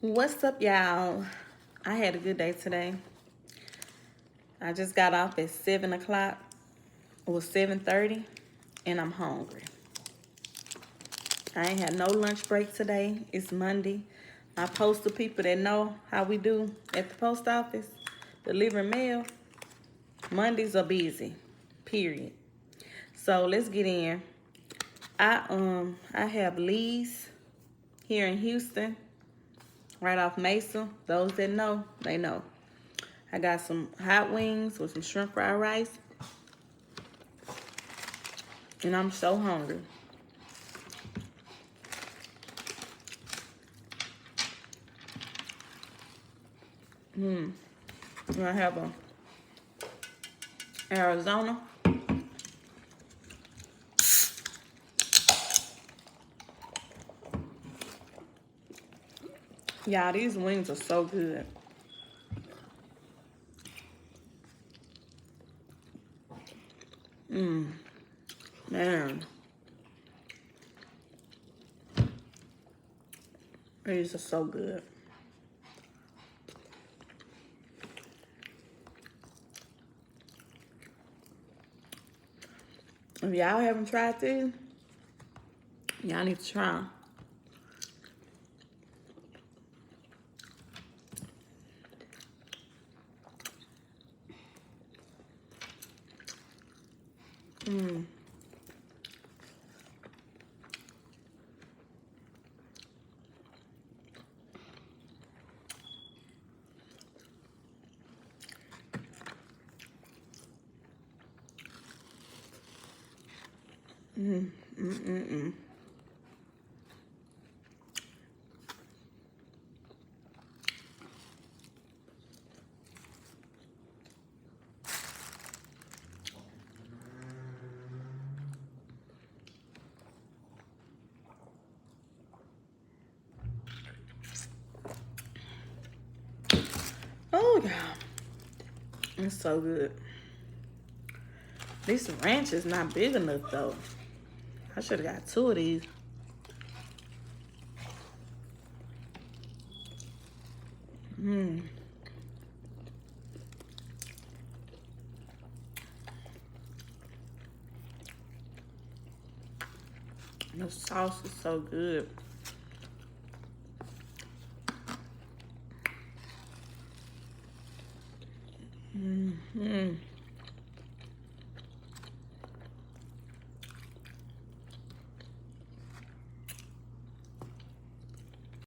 What's up, y'all? I had a good day today. I just got off at 7 o'clock. It was 7:30, and I'm hungry. I ain't had no lunch break today. It's Monday. My postal people that know how we do at the post office, delivering mail, Mondays are busy, period. So let's get in. I have Lee's here in Houston, right off Mesa. Those that know, they know. I got some hot wings with some shrimp fried rice. And I'm so hungry. And I have a Arizona. Y'all, these wings are so good. Man. These are so good. If y'all haven't tried these, y'all need to try them. Oh, yeah. It's so good. This ranch is not big enough, though. I should have got 2 of these. The sauce is so good.